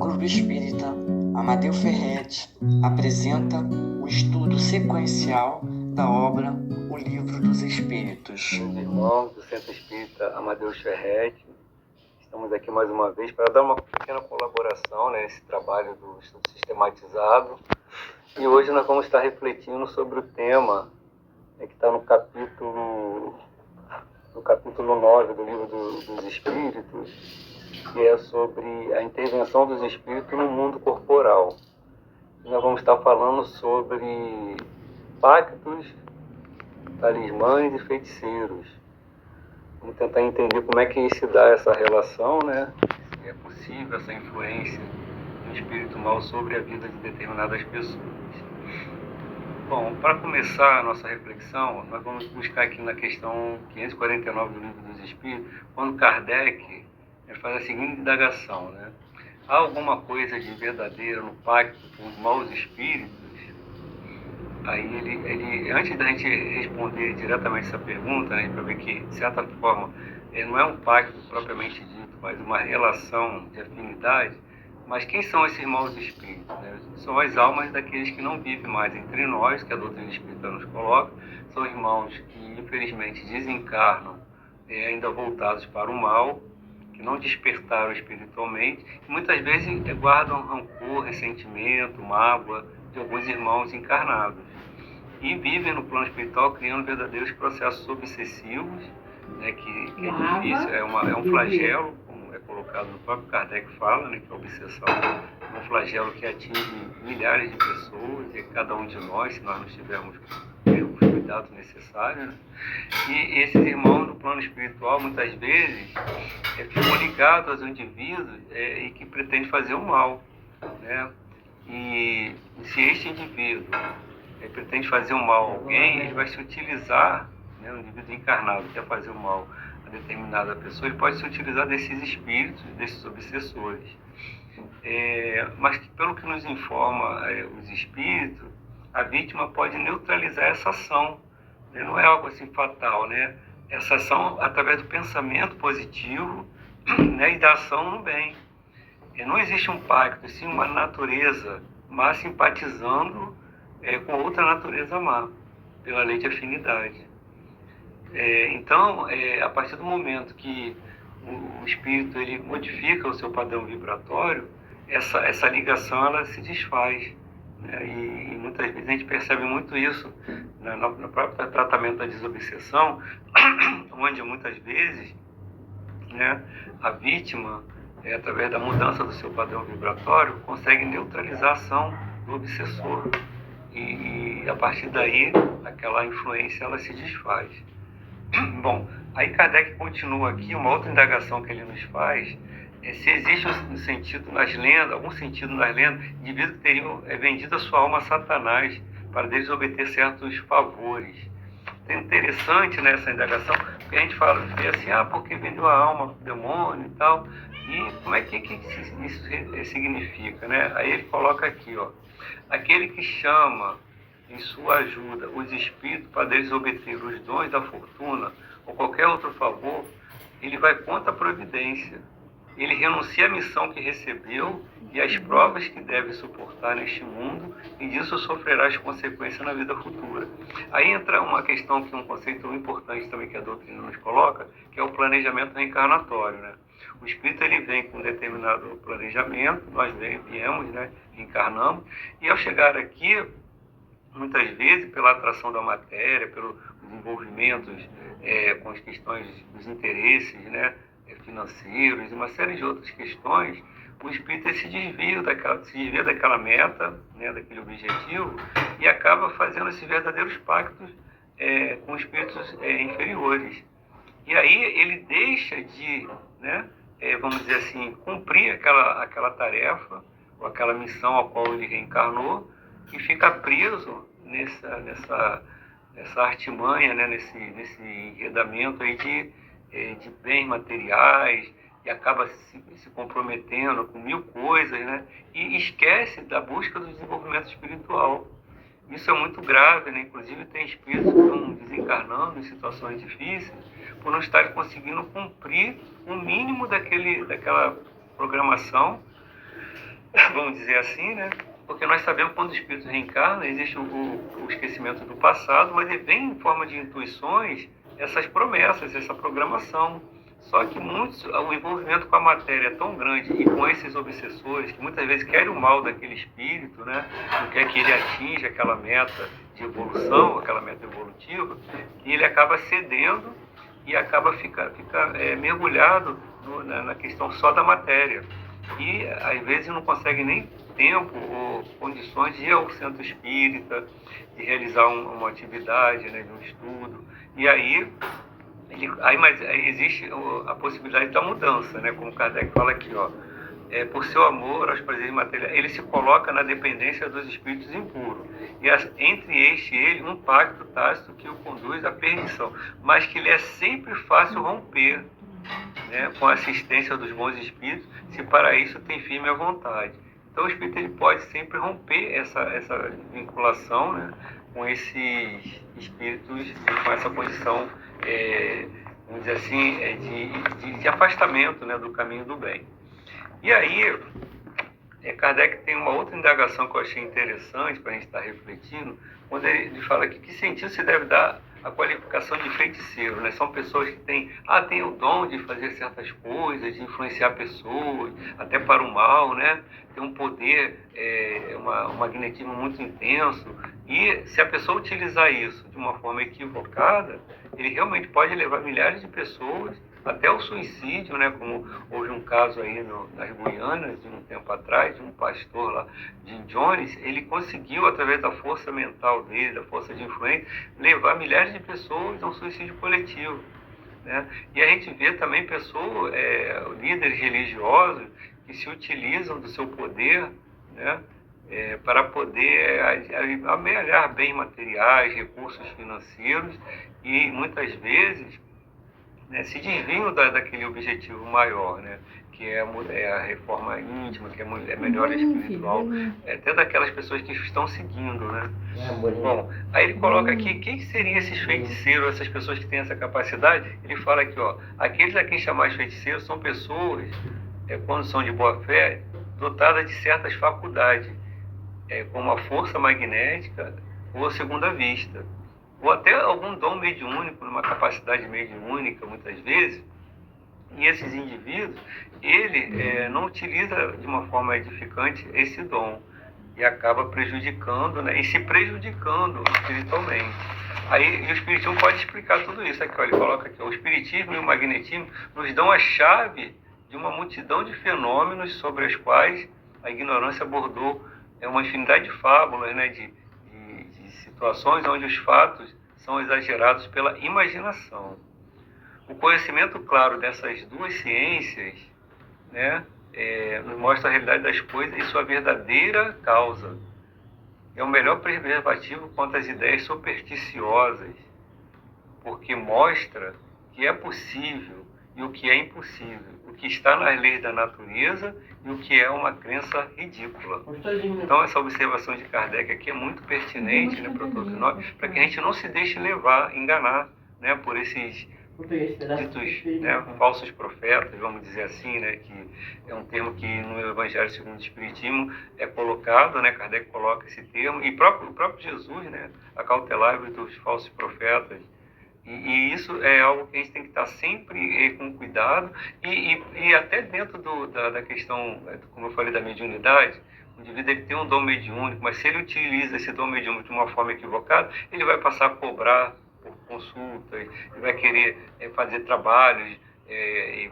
Grupo Espírita Amadeu Ferretti apresenta o estudo sequencial da obra O Livro dos Espíritos. Meus irmãos do Centro Espírita Amadeu Ferretti, estamos aqui mais uma vez para dar uma pequena colaboração nesse trabalho do estudo sistematizado. E hoje nós vamos estar refletindo sobre o tema que está no capítulo 9 do Livro dos Espíritos, que é sobre a intervenção dos espíritos no mundo corporal. E nós vamos estar falando sobre pactos, talismãs e feiticeiros. Vamos tentar entender como é que se dá essa relação, né? Se é possível essa influência do espírito mal sobre a vida de determinadas pessoas. Bom, para começar a nossa reflexão, nós vamos buscar aqui na questão 549 do Livro dos Espíritos, quando Kardec faz a seguinte indagação, né? Há alguma coisa de verdadeiro no pacto com os maus espíritos? Aí ele antes da gente responder diretamente essa pergunta, né, para ver que, de certa forma, não é um pacto propriamente dito, mas uma relação de afinidade. Mas quem são esses maus espíritos? Né? São as almas daqueles que não vivem mais entre nós, que a doutrina espírita nos coloca. São irmãos que, infelizmente, desencarnam ainda voltados para o mal, que não despertaram espiritualmente, e muitas vezes guardam rancor, ressentimento, mágoa de alguns irmãos encarnados. E vivem no plano espiritual criando verdadeiros processos obsessivos, né, que é difícil, é um flagelo, como é colocado no próprio Kardec fala, né, que a obsessão é um flagelo que atinge milhares de pessoas, e cada um de nós, se nós não tivermos os cuidados necessários, né? E esses irmãos no plano espiritual, muitas vezes, ficam ligados aos indivíduos e que pretendem fazer o mal, né? E se este indivíduo pretende fazer o mal a alguém, ele vai se utilizar, né, o indivíduo encarnado que quer fazer o mal a determinada pessoa, ele pode se utilizar desses espíritos, desses obsessores. Mas pelo que nos informa os espíritos, a vítima pode neutralizar essa ação, né? Não é algo assim fatal, né? Essa ação através do pensamento positivo, né, e da ação no bem. Não existe um pacto, sim uma natureza má simpatizando com outra natureza má, pela lei de afinidade. Então, a partir do momento que o espírito ele modifica o seu padrão vibratório, essa ligação ela se desfaz, né? E muitas vezes a gente percebe muito isso no próprio tratamento da desobsessão, onde muitas vezes, né, a vítima, através da mudança do seu padrão vibratório, consegue neutralizar a ação do obsessor. E a partir daí, aquela influência ela se desfaz. Bom, aí Kardec continua aqui, uma outra indagação que ele nos faz, se existe um sentido nas lendas, algum sentido nas lendas, indivíduos que teriam vendido a sua alma a Satanás para deles obter certos favores. É interessante nessa indagação, porque a gente fala assim, porque vendeu a alma para o demônio e tal, e como é que isso significa, né? Aí ele coloca aqui, aquele que chama em sua ajuda os espíritos para deles obter os dons da fortuna ou qualquer outro favor, ele vai contra a providência. Ele renuncia à missão que recebeu e às provas que deve suportar neste mundo, e disso sofrerá as consequências na vida futura. Aí entra uma questão, um conceito importante também que a doutrina nos coloca, que é o planejamento reencarnatório, né? O espírito ele vem com um determinado planejamento, nós viemos, né, encarnamos, e ao chegar aqui, muitas vezes, pela atração da matéria, pelos envolvimentos com as questões dos interesses, né, financeiros e uma série de outras questões, o espírito se desvia daquela meta, né, daquele objetivo, e acaba fazendo esses verdadeiros pactos com espíritos inferiores. E aí ele deixa de, né, vamos dizer assim, cumprir aquela tarefa ou aquela missão a qual ele reencarnou, e fica preso nessa artimanha, né, nesse enredamento aí de bens materiais, e acaba se comprometendo com mil coisas, né, e esquece da busca do desenvolvimento espiritual. Isso é muito grave, né? Inclusive tem espíritos que estão desencarnando em situações difíceis por não estarem conseguindo cumprir o mínimo daquela programação vamos dizer assim, né? Porque nós sabemos que quando o espírito reencarna, existe o esquecimento do passado, mas ele vem em forma de intuições, essas promessas, essa programação. Só que o envolvimento com a matéria é tão grande e com esses obsessores, que muitas vezes querem o mal daquele espírito, né? Não quer que ele atinja aquela meta de evolução, aquela meta evolutiva, que ele acaba cedendo e acaba mergulhado na questão só da matéria. E às vezes não consegue nem tempo ou condições de ir ao centro espírita, de realizar uma atividade, né, de um estudo. E aí mas existe a possibilidade da mudança, né? Como Kardec fala aqui, ó, por seu amor aos prazeres materiais, ele se coloca na dependência dos espíritos impuros. E entre este e ele, um pacto tácito que o conduz à perdição, mas que lhe é sempre fácil romper, né, com a assistência dos bons espíritos, se para isso tem firme a vontade. Então o espírito ele pode sempre romper essa vinculação, né, com esses espíritos, com essa condição, vamos dizer assim, de afastamento, né, do caminho do bem. E aí, Kardec tem uma outra indagação que eu achei interessante para a gente estar refletindo, quando ele fala que sentido se deve dar a qualificação de feiticeiro, né? São pessoas que têm o dom de fazer certas coisas, de influenciar pessoas, até para o mal, né? Tem um poder, um magnetismo muito intenso, e se a pessoa utilizar isso de uma forma equivocada, ele realmente pode levar milhares de pessoas até o suicídio, né? Como houve um caso aí nas Guianas, de um tempo atrás, de um pastor lá, Jim Jones, ele conseguiu, através da força mental dele, da força de influência, levar milhares de pessoas a um suicídio coletivo, né? E a gente vê também pessoas, líderes religiosos, que se utilizam do seu poder, né? Para poder amealhar bens materiais, recursos financeiros, e muitas vezes, né, se desviam daquele objetivo maior, né, que é a reforma íntima, que é melhor espiritual, até daquelas pessoas que estão seguindo, né? Bom, aí ele coloca aqui, quem seriam esses feiticeiros, essas pessoas que têm essa capacidade? Ele fala aqui, ó, aqueles a quem chamar de feiticeiros são pessoas, quando são de boa fé, dotadas de certas faculdades, como a força magnética ou a segunda vista, ou até algum dom mediúnico, uma capacidade mediúnica, muitas vezes. E esses indivíduos, ele não utiliza de uma forma edificante esse dom, e acaba prejudicando, né, e se prejudicando espiritualmente. Aí o Espiritismo pode explicar tudo isso. Aqui, ó, ele coloca aqui, ó, o Espiritismo e o Magnetismo nos dão a chave de uma multidão de fenômenos sobre as quais a ignorância abordou uma infinidade de fábulas, né, de situações onde os fatos são exagerados pela imaginação. O conhecimento claro dessas duas ciências, né, nos mostra a realidade das coisas e sua verdadeira causa. É o melhor preservativo contra as ideias supersticiosas, porque mostra que é possível e o que é impossível, o que está nas leis da natureza e o que é uma crença ridícula. Então essa observação de Kardec aqui é muito pertinente, né, para todos nós, para que a gente não se deixe levar, enganar, né, por esses ditos, né, falsos profetas, vamos dizer assim, né, que é um termo que no Evangelho segundo o Espiritismo é colocado, né, Kardec coloca esse termo, e o próprio Jesus, né, acautelai-vos dos falsos profetas. E isso é algo que a gente tem que estar sempre com cuidado, e até dentro da questão, como eu falei, da mediunidade. O indivíduo ele tem um dom mediúnico, mas se ele utiliza esse dom mediúnico de uma forma equivocada, ele vai passar a cobrar por consultas, ele vai querer fazer trabalhos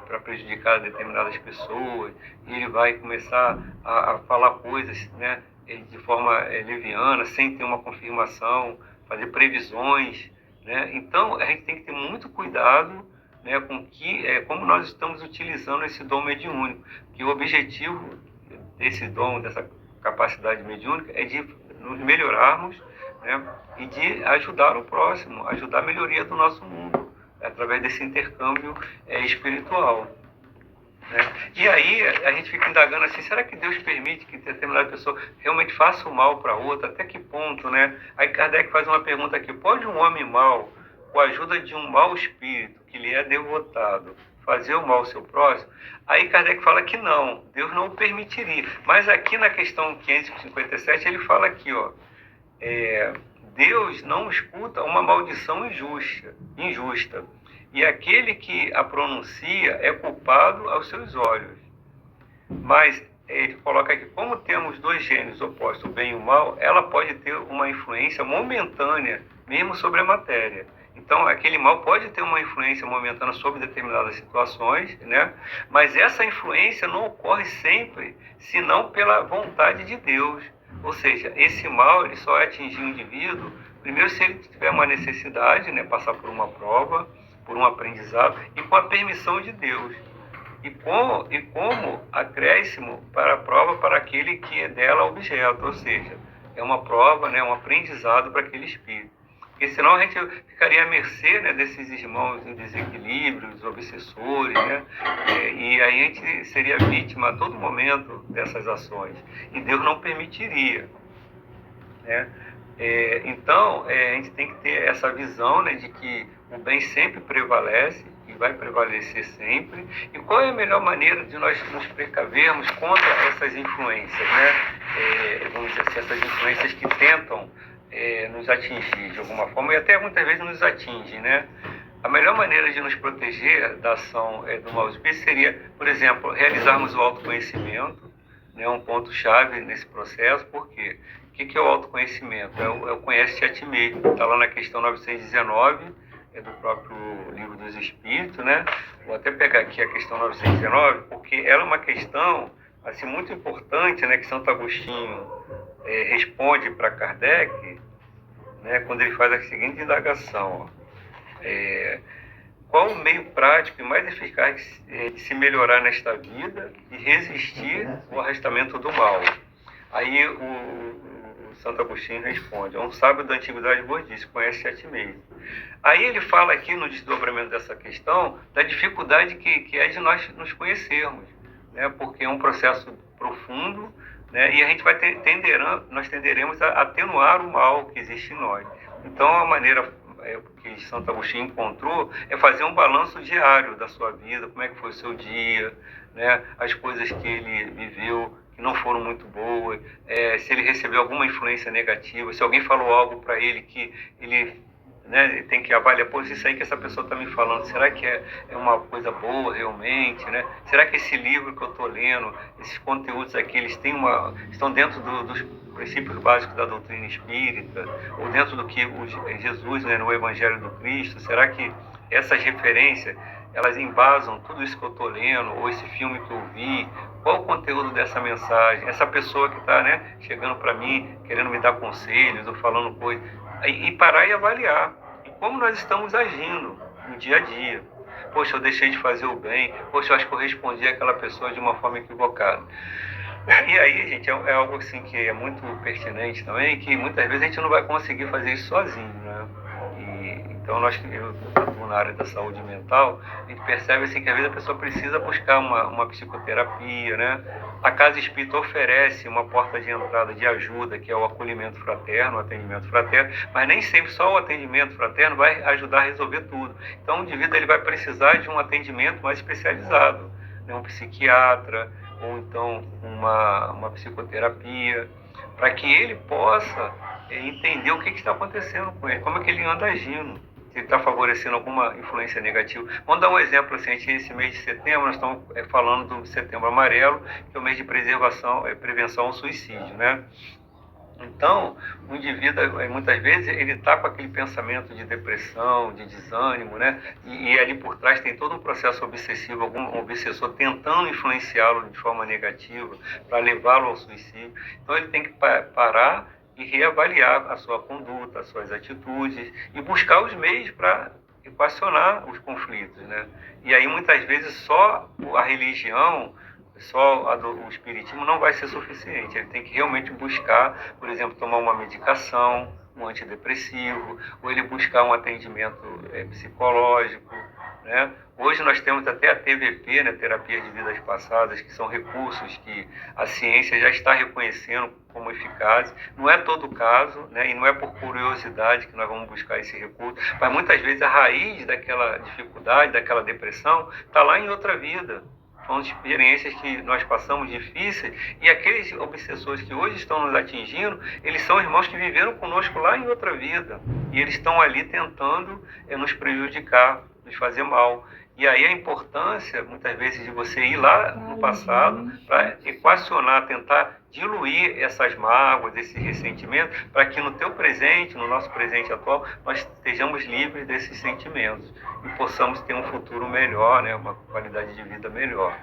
para prejudicar determinadas pessoas, e ele vai começar a falar coisas, né, de forma leviana, sem ter uma confirmação, fazer previsões, né? Então a gente tem que ter muito cuidado, né, com como nós estamos utilizando esse dom mediúnico, que o objetivo desse dom, dessa capacidade mediúnica, é de nos melhorarmos, né, e de ajudar o próximo, ajudar a melhoria do nosso mundo, através desse intercâmbio espiritual. Né? E aí a gente fica indagando assim, será que Deus permite que determinada pessoa realmente faça o mal para outra? Até que ponto, né? Aí Kardec faz uma pergunta aqui, pode um homem mau, com a ajuda de um mau espírito que lhe é devotado, fazer o mal ao seu próximo, aí Kardec fala que não, Deus não o permitiria. Mas aqui na questão 557 ele fala aqui, ó, Deus não escuta uma maldição injusta, e aquele que a pronuncia é culpado aos seus olhos. Mas ele coloca aqui, como temos dois gênios opostos, o bem e o mal, ela pode ter uma influência momentânea, mesmo sobre a matéria. Então, aquele mal pode ter uma influência momentânea sobre determinadas situações, né? Mas essa influência não ocorre sempre, senão pela vontade de Deus. Ou seja, esse mal ele só atinge o indivíduo, primeiro se ele tiver uma necessidade, né? Passar por uma prova, por um aprendizado, e com a permissão de Deus. E como acréscimo para a prova para aquele que é dela objeto, ou seja, é uma prova, né, um aprendizado para aquele espírito. Porque senão a gente ficaria à mercê, né, desses irmãos em desequilíbrio, os obsessores, né, e aí a gente seria vítima a todo momento dessas ações. E Deus não permitiria, né? Então, a gente tem que ter essa visão, né, de que o bem sempre prevalece e vai prevalecer sempre. E qual é a melhor maneira de nós nos precavermos contra essas influências, né? Vamos dizer assim, essas influências que tentam nos atingir de alguma forma e até muitas vezes nos atingem, né? A melhor maneira de nos proteger da ação do mau espírito seria, por exemplo, realizarmos o autoconhecimento, né, um ponto-chave nesse processo. Por quê? O que é o autoconhecimento? É o conhece-te a ti mesmo. Está lá na questão 919, do próprio Livro dos Espíritos, né? Vou até pegar aqui a questão 919, porque ela é uma questão assim, muito importante, né, que Santo Agostinho responde para Kardec, né, quando ele faz a seguinte indagação, qual o meio prático e mais eficaz de se melhorar nesta vida e resistir ao arrastamento do mal? Aí o Santo Agostinho responde, um sábio da antiguidade vos disse, conhece a ti mesmo. Aí ele fala aqui no desdobramento dessa questão da dificuldade que é de nós nos conhecermos, né? Porque é um processo profundo, né? E a gente nós tenderemos a atenuar o mal que existe em nós. Então a maneira que Santo Agostinho encontrou é fazer um balanço diário da sua vida, como é que foi o seu dia, né? As coisas que ele viveu que não foram muito boas, se ele recebeu alguma influência negativa, se alguém falou algo para ele que ele, né, tem que avaliar, pô, isso aí que essa pessoa está me falando, será que é uma coisa boa realmente, né? Será que esse livro que eu estou lendo, esses conteúdos aqui, eles estão dentro dos princípios básicos da doutrina espírita, ou dentro do que Jesus, né, no Evangelho do Cristo? Será que essas referências, elas embasam tudo isso que eu estou lendo, ou esse filme que eu vi? Qual o conteúdo dessa mensagem? Essa pessoa que está, né, chegando para mim, querendo me dar conselhos, ou falando coisas, e parar e avaliar. E como nós estamos agindo no dia a dia. Poxa, eu deixei de fazer o bem. Poxa, eu acho que eu respondi àquela pessoa de uma forma equivocada. E aí, gente, é algo assim que é muito pertinente também, que muitas vezes a gente não vai conseguir fazer isso sozinho, né? Então, eu atuo na área da saúde mental, a gente percebe assim, que às vezes a pessoa precisa buscar uma psicoterapia, né? A Casa Espírita oferece uma porta de entrada de ajuda, que é o acolhimento fraterno, o atendimento fraterno, mas nem sempre só o atendimento fraterno vai ajudar a resolver tudo. Então, o indivíduo ele vai precisar de um atendimento mais especializado, né? Um psiquiatra, ou então uma psicoterapia, para que ele possa entender o que está acontecendo com ele, como é que ele anda agindo, se ele está favorecendo alguma influência negativa. Vamos dar um exemplo, assim, esse mês de setembro, nós estamos falando do Setembro Amarelo, que é o mês de prevenção ao suicídio, né? Então, o indivíduo, muitas vezes, ele está com aquele pensamento de depressão, de desânimo, né? E ali por trás tem todo um processo obsessivo, algum obsessor tentando influenciá-lo de forma negativa para levá-lo ao suicídio. Então, ele tem que parar e reavaliar a sua conduta, as suas atitudes e buscar os meios para equacionar os conflitos, né? E aí, muitas vezes, só a religião, só o espiritismo não vai ser suficiente. Ele tem que realmente buscar, por exemplo, tomar uma medicação, um antidepressivo, ou ele buscar um atendimento psicológico, né? Hoje nós temos até a TVP, né, Terapia de Vidas Passadas, que são recursos que a ciência já está reconhecendo como eficazes. Não é todo o caso, né, e não é por curiosidade que nós vamos buscar esse recurso, mas muitas vezes a raiz daquela dificuldade, daquela depressão, está lá em outra vida. São experiências que nós passamos difíceis, e aqueles obsessores que hoje estão nos atingindo, eles são irmãos que viveram conosco lá em outra vida, e eles estão ali tentando nos prejudicar, nos fazer mal. E aí a importância, muitas vezes, de você ir lá no passado para equacionar, tentar diluir essas mágoas, esse ressentimento, para que no teu presente, no nosso presente atual, nós estejamos livres desses sentimentos e possamos ter um futuro melhor, né, uma qualidade de vida melhor.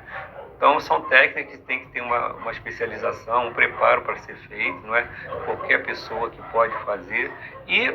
Então, são técnicas que tem que ter uma especialização, um preparo para ser feito, não é qualquer pessoa que pode fazer. E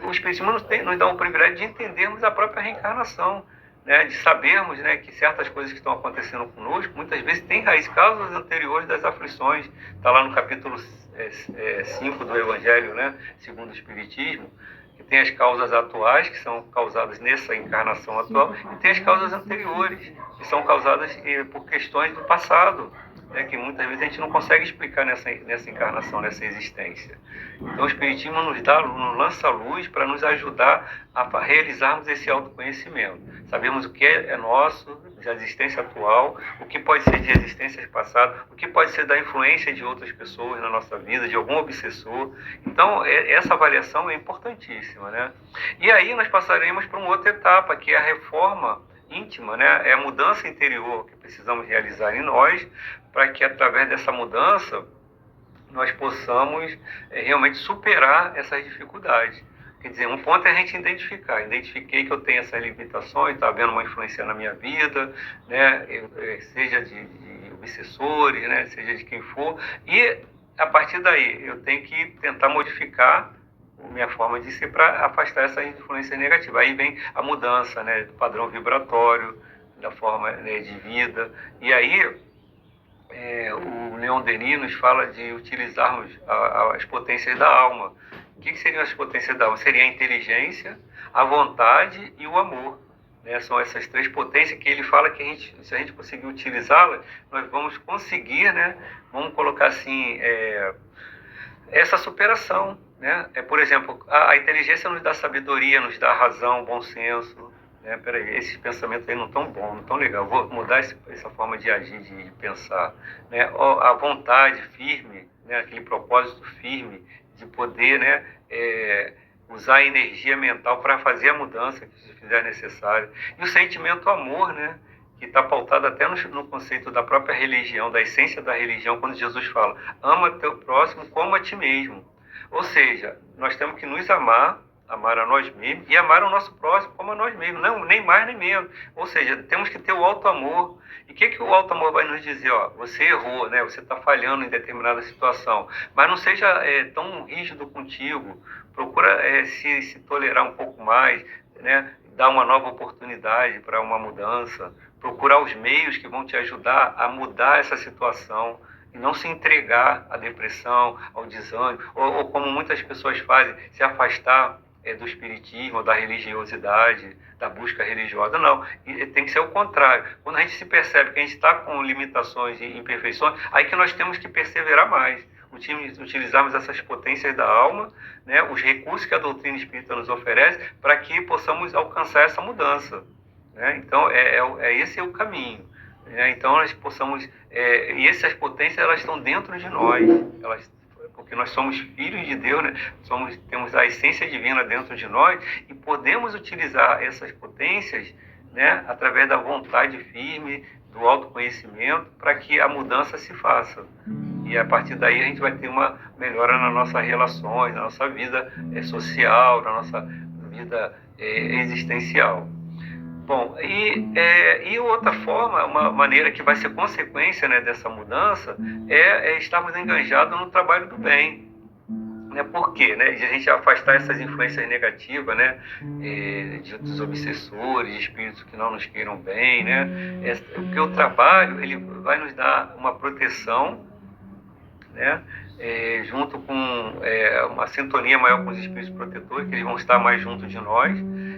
o Espiritismo nos dá o privilégio de entendermos a própria reencarnação, né, de sabermos, né, que certas coisas que estão acontecendo conosco, muitas vezes têm causas anteriores das aflições. Está lá no capítulo 5 do Evangelho, né, segundo o Espiritismo, que tem as causas atuais, que são causadas nessa encarnação atual, e tem as causas anteriores, que são causadas por questões do passado, né, que muitas vezes a gente não consegue explicar nessa encarnação, nessa existência. Então o Espiritismo nos lança luz para nos ajudar a realizarmos esse autoconhecimento. Sabemos o que é nosso, da existência atual, o que pode ser de existências passadas, o que pode ser da influência de outras pessoas na nossa vida, de algum obsessor. Então essa avaliação é importantíssima, né? E aí nós passaremos para uma outra etapa, que é a reforma íntima, né? É a mudança interior que precisamos realizar em nós, para que através dessa mudança nós possamos realmente superar essas dificuldades. Quer dizer, um ponto é a gente identifiquei que eu tenho essas limitações, está havendo uma influência na minha vida, né? Seja de obsessores, né? Seja de quem for, e a partir daí eu tenho que tentar modificar minha forma de ser para afastar essas influências negativas. Aí vem a mudança, né, do padrão vibratório, da forma, né, de vida. E aí o Leon Denis nos fala de utilizarmos as potências da alma. O que seriam as potências da alma? Seria a inteligência, a vontade e o amor. Né? São essas três potências que ele fala que se a gente conseguir utilizá-las, nós vamos conseguir, né, vamos colocar assim, essa superação. Né? Por exemplo, a inteligência nos dá sabedoria, nos dá razão, bom senso. Né? Peraí, esses pensamentos aí não estão bons, não estão legais. Vou mudar essa forma de agir, de pensar. Né? A vontade firme, né? Aquele propósito firme de poder, né, usar a energia mental para fazer a mudança que se fizer necessário. E o sentimento amor, né, que está pautado até no conceito da própria religião, da essência da religião, quando Jesus fala, ama teu próximo como a ti mesmo. Ou seja, nós temos que nos amar a nós mesmos e amar o nosso próximo como a nós mesmos, não, nem mais nem menos. Ou seja, temos que ter o alto amor. E o que o alto amor vai nos dizer? Ó, você errou, né? Você está falhando em determinada situação, mas não seja tão rígido contigo. Procura se tolerar um pouco mais, né? Dar uma nova oportunidade para uma mudança. Procurar os meios que vão te ajudar a mudar essa situação. E não se entregar à depressão, ao desânimo, ou como muitas pessoas fazem, se afastar do espiritismo, da religiosidade, da busca religiosa. Não, e tem que ser o contrário. Quando a gente se percebe que a gente está com limitações e imperfeições, aí que nós temos que perseverar mais, utilizarmos essas potências da alma, né, os recursos que a doutrina espírita nos oferece, para que possamos alcançar essa mudança. Né? Então, esse é o caminho. Então nós possamos, e essas potências elas estão dentro de nós, porque nós somos filhos de Deus, né? Temos a essência divina dentro de nós e podemos utilizar essas potências, né, através da vontade firme, do autoconhecimento, para que a mudança se faça. E a partir daí a gente vai ter uma melhora nas nossas relações, na nossa vida social, na nossa vida existencial. Bom, e outra forma, uma maneira que vai ser consequência, né, dessa mudança, é estarmos engajados no trabalho do bem. Né? Por quê? Né? De a gente afastar essas influências negativas, né, dos obsessores, de espíritos que não nos queiram bem. Né? Porque o trabalho ele vai nos dar uma proteção, né, junto com uma sintonia maior com os espíritos protetores, que eles vão estar mais junto de nós,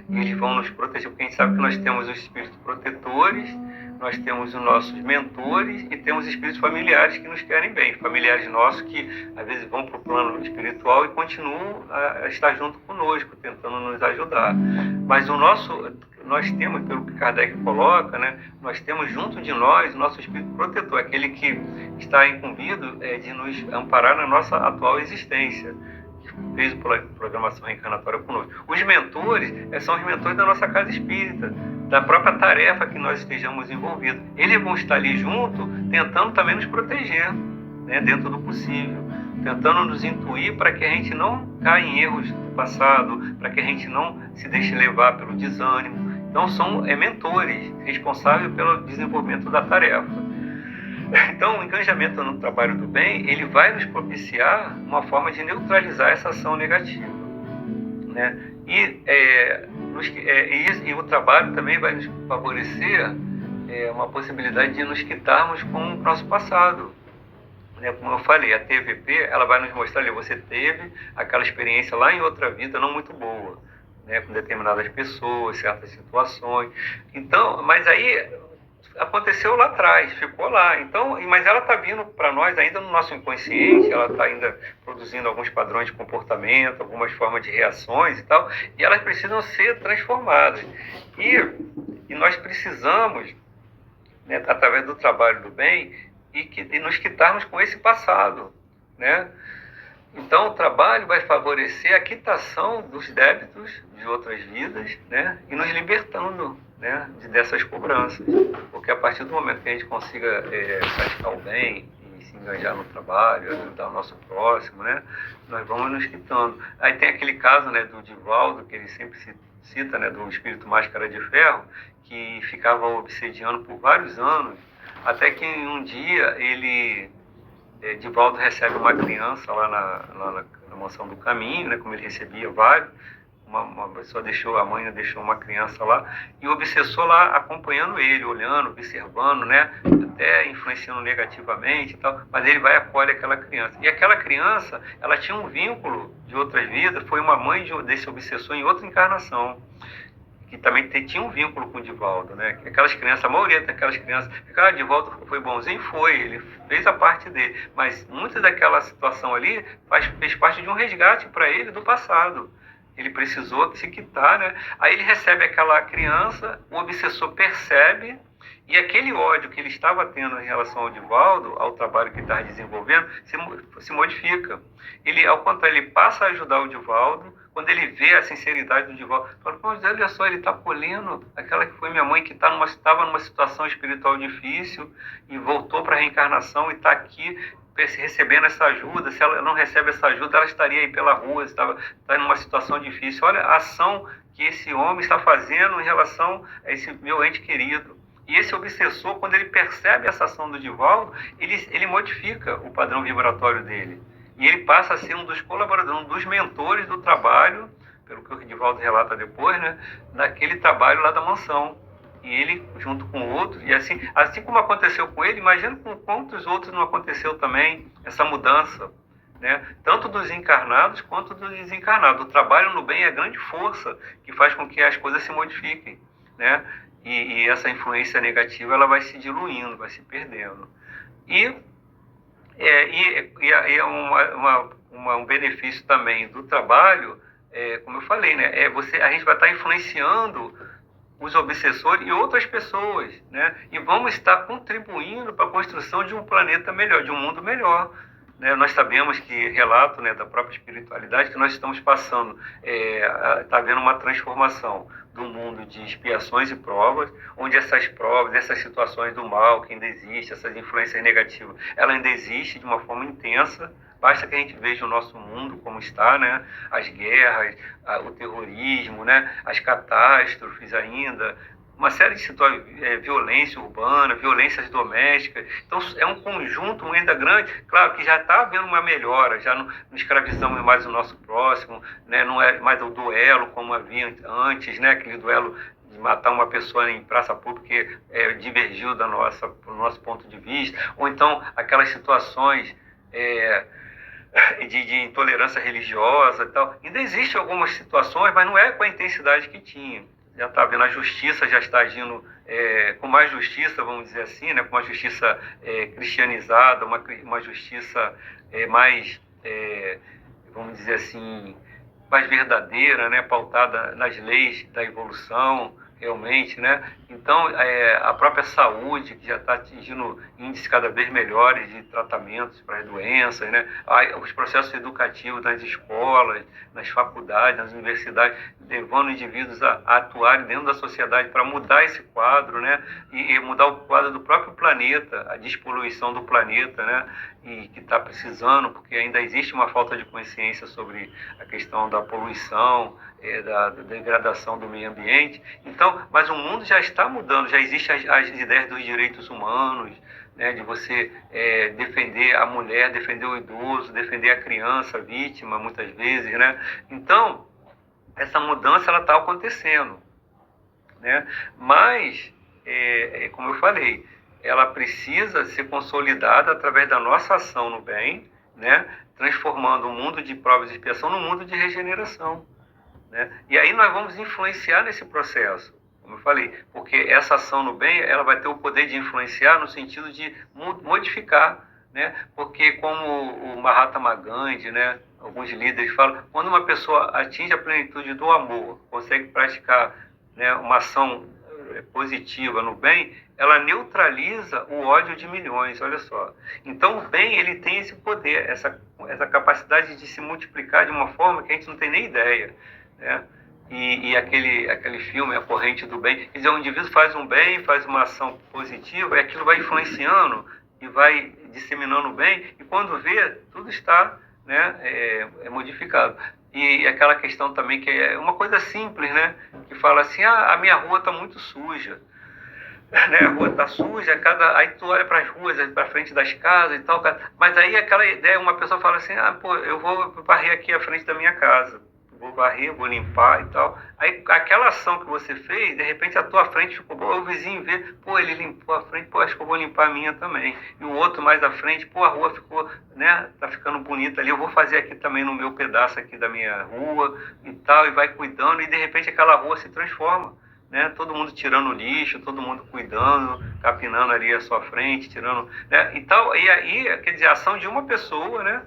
e eles vão nos proteger, porque a gente sabe que nós temos os espíritos protetores, nós temos os nossos mentores e temos espíritos familiares que nos querem bem, familiares nossos que às vezes vão para o plano espiritual e continuam a estar junto conosco, tentando nos ajudar. Mas nós temos, pelo que Kardec coloca, né, nós temos junto de nós o nosso espírito protetor, aquele que está incumbido de nos amparar na nossa atual existência, que fez a programação reencarnatória conosco. Os mentores são os mentores da nossa casa espírita, da própria tarefa que nós estejamos envolvidos. Eles vão estar ali junto, tentando também nos proteger, né, dentro do possível, tentando nos intuir para que a gente não caia em erros do passado, para que a gente não se deixe levar pelo desânimo. Então, são mentores responsáveis pelo desenvolvimento da tarefa. Então, o engajamento no trabalho do bem, ele vai nos propiciar uma forma de neutralizar essa ação negativa, né? E o trabalho também vai nos favorecer uma possibilidade de nos quitarmos com o nosso passado. Né? Como eu falei, a TVP, ela vai nos mostrar, olha, você teve aquela experiência lá em outra vida não muito boa, né? Com determinadas pessoas, certas situações. Então, mas aí aconteceu lá atrás, ficou lá. Então, mas ela está vindo para nós ainda no nosso inconsciente, ela está ainda produzindo alguns padrões de comportamento, algumas formas de reações e tal, e elas precisam ser transformadas. E nós precisamos, né, através do trabalho do bem, e nos quitarmos com esse passado, né? Então, o trabalho vai favorecer a quitação dos débitos de outras vidas, né? E nos libertando, né, dessas cobranças. Porque a partir do momento que a gente consiga praticar o bem e se engajar no trabalho, ajudar o nosso próximo, né, nós vamos nos quitando. Aí tem aquele caso, né, do Divaldo, que ele sempre cita, né, do espírito Máscara de Ferro, que ficava obsediando por vários anos, até que um dia Divaldo recebe uma criança lá na Mansão do Caminho, né, como ele recebia vários. Uma pessoa a mãe deixou uma criança lá, e o obsessor lá acompanhando ele, olhando, observando, né, até influenciando negativamente e tal, mas ele vai e acolhe aquela criança. E aquela criança, ela tinha um vínculo de outras vidas, foi uma mãe desse obsessor em outra encarnação, que também tinha um vínculo com o Divaldo, né? Aquelas crianças, a maioria daquelas crianças, Divaldo foi bonzinho, ele fez a parte dele, mas muita daquela situação ali fez parte de um resgate para ele do passado. Ele precisou se quitar, né? Aí ele recebe aquela criança, o obsessor percebe, e aquele ódio que ele estava tendo em relação ao Divaldo, ao trabalho que ele estava desenvolvendo, se modifica. Ele, ao contrário, ele passa a ajudar o Divaldo. Quando ele vê a sinceridade do Divaldo, fala, olha só, ele está acolhendo aquela que foi minha mãe, que estava numa situação espiritual difícil e voltou para a reencarnação e está aqui recebendo essa ajuda. Se ela não recebe essa ajuda, ela estaria aí pela rua, está numa situação difícil. Olha a ação que esse homem está fazendo em relação a esse meu ente querido. E esse obsessor, quando ele percebe essa ação do Divaldo, ele modifica o padrão vibratório dele. E ele passa a ser um dos colaboradores, um dos mentores do trabalho, pelo que o Divaldo relata depois, né, daquele trabalho lá da mansão. E ele, junto com outros, e assim como aconteceu com ele, imagina com quantos outros não aconteceu também essa mudança, né? Tanto dos encarnados quanto dos desencarnados. O trabalho no bem é a grande força que faz com que as coisas se modifiquem, né? E essa influência negativa ela vai se diluindo, vai se perdendo. E é um benefício também do trabalho, como eu falei, né? A gente vai estar influenciando os obsessores e outras pessoas, né? E vamos estar contribuindo para a construção de um planeta melhor, de um mundo melhor. Né? Nós sabemos que, relato, né, da própria espiritualidade, que nós estamos passando, está havendo uma transformação do mundo de expiações e provas, onde essas provas, essas situações do mal que ainda existem, essas influências negativas, ela ainda existe de uma forma intensa. Basta que a gente veja o nosso mundo como está, né? As guerras, o terrorismo, né? As catástrofes ainda, uma série de situações, violência urbana, violências domésticas. Então, é um conjunto ainda grande. Claro que já está havendo uma melhora, já não escravizamos mais o nosso próximo, né? Não é mais o duelo como havia antes, né? Aquele duelo de matar uma pessoa em praça pública que divergiu do nosso ponto de vista. Ou então, aquelas situações de intolerância religiosa e tal. Ainda existem algumas situações, mas não é com a intensidade que tinha. Já está vendo, a justiça já está agindo com mais justiça, vamos dizer assim, né, com uma justiça cristianizada, uma justiça mais, vamos dizer assim, mais verdadeira, né, pautada nas leis da evolução, realmente, né? Então, a própria saúde, que já está atingindo índices cada vez melhores de tratamentos para as doenças, né? Os processos educativos nas escolas, nas faculdades, nas universidades, levando indivíduos a atuarem dentro da sociedade para mudar esse quadro, né? E mudar o quadro do próprio planeta, a despoluição do planeta, né? E que está precisando, porque ainda existe uma falta de consciência sobre a questão da poluição, da degradação do meio ambiente. Então, mas o mundo já está mudando, já existem as ideias dos direitos humanos, né, de você defender a mulher, defender o idoso, defender a criança, a vítima, muitas vezes, né? Então, essa mudança ela está acontecendo, né? Mas, como eu falei, ela precisa ser consolidada através da nossa ação no bem, né? Transformando o mundo de provas e expiação num mundo de regeneração, né? E aí nós vamos influenciar nesse processo, como eu falei, porque essa ação no bem ela vai ter o poder de influenciar no sentido de modificar, né? Porque como o Mahatma Gandhi, né, alguns líderes falam, quando uma pessoa atinge a plenitude do amor, consegue praticar, né, uma ação positiva no bem, ela neutraliza o ódio de milhões, olha só. Então o bem ele tem esse poder, essa capacidade de se multiplicar de uma forma que a gente não tem nem ideia, né? E aquele filme, A Corrente do Bem, quer dizer, o indivíduo faz um bem, faz uma ação positiva, e aquilo vai influenciando e vai disseminando o bem, e quando vê, tudo está, né, modificado. E aquela questão também que é uma coisa simples, né, que fala assim, a minha rua está muito suja, né, a rua está suja, aí tu olha para as ruas, para frente das casas e tal, mas aí aquela ideia, uma pessoa fala assim, pô, eu vou varrer aqui à frente da minha casa, vou varrer, vou limpar e tal. Aí aquela ação que você fez, de repente a tua frente ficou boa, o vizinho vê, pô, ele limpou a frente, pô, acho que eu vou limpar a minha também. E o outro mais à frente, pô, a rua ficou, né, tá ficando bonita ali, eu vou fazer aqui também no meu pedaço aqui da minha rua e tal, e vai cuidando, e de repente aquela rua se transforma, né? Todo mundo tirando lixo, todo mundo cuidando, capinando ali a sua frente, tirando, né? E tal, e aí, quer dizer, a ação de uma pessoa, né?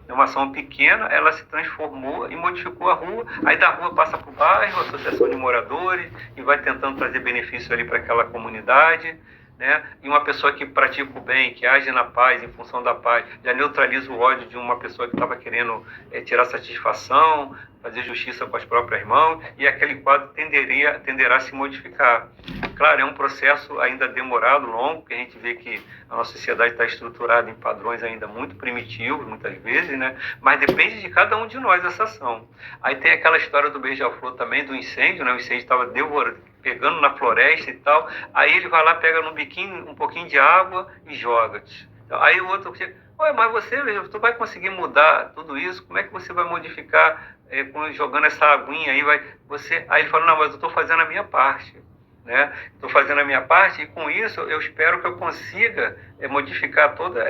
É uma ação pequena, ela se transformou e modificou a rua. Aí da rua passa para o bairro, a associação de moradores, e vai tentando trazer benefício ali para aquela comunidade, né? E uma pessoa que pratica o bem, que age na paz, em função da paz, já neutraliza o ódio de uma pessoa que estava querendo tirar satisfação, fazer justiça com as próprias mãos, e aquele quadro tenderá a se modificar. Claro, é um processo ainda demorado, longo, porque a gente vê que a nossa sociedade está estruturada em padrões ainda muito primitivos, muitas vezes, né? Mas depende de cada um de nós essa ação. Aí tem aquela história do beija-flor também, do incêndio, né? O incêndio estava pegando na floresta e tal, aí ele vai lá, pega no biquinho um pouquinho de água e joga. Então, aí o outro chega, ué, mas tu vai conseguir mudar tudo isso? Como é que você vai modificar jogando essa aguinha aí? Aí ele fala, não, mas eu estou fazendo a minha parte, né? Estou fazendo a minha parte e com isso eu espero que eu consiga modificar toda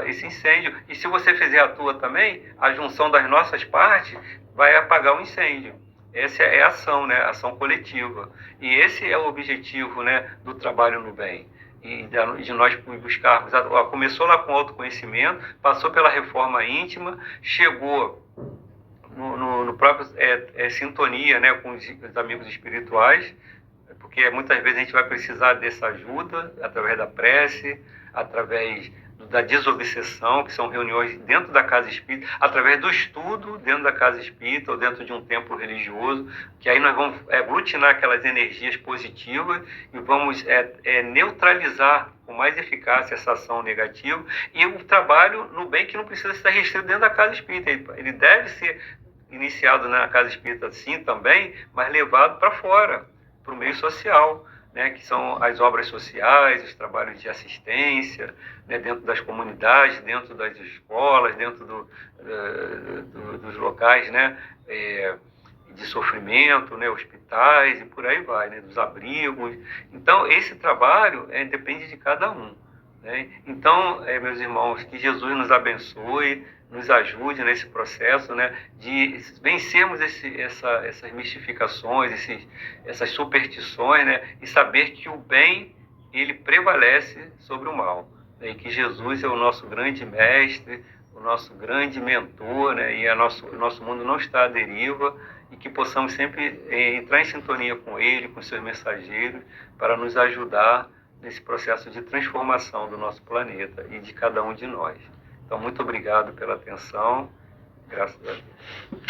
esse incêndio. E se você fizer a tua também, a junção das nossas partes vai apagar o incêndio. Essa é a ação, né? A ação coletiva. E esse é o objetivo, né, do trabalho no bem. E de nós buscarmos. Começou lá com autoconhecimento, passou pela reforma íntima, chegou no próprio sintonia, né, com os amigos espirituais, porque muitas vezes a gente vai precisar dessa ajuda através da prece, através da desobsessão, que são reuniões dentro da casa espírita, através do estudo dentro da casa espírita ou dentro de um templo religioso, que aí nós vamos aglutinar aquelas energias positivas e vamos neutralizar com mais eficácia essa ação negativa, e o trabalho no bem que não precisa estar restrito dentro da casa espírita, ele deve ser iniciado na casa espírita sim também, mas levado para fora, para o meio social, né, que são as obras sociais, os trabalhos de assistência, né, dentro das comunidades, dentro das escolas, dentro dos locais, né, de sofrimento, né, hospitais e por aí vai, né, dos abrigos. Então, esse trabalho depende de cada um, né? Então, meus irmãos, que Jesus nos abençoe, nos ajude nesse processo, né, de vencermos essas mistificações, essas superstições, né, e saber que o bem, ele prevalece sobre o mal, né, e que Jesus é o nosso grande mestre, o nosso grande mentor, né, e o nosso mundo não está à deriva, e que possamos sempre entrar em sintonia com ele, com seus mensageiros, para nos ajudar nesse processo de transformação do nosso planeta e de cada um de nós. Então, muito obrigado pela atenção. Graças a Deus.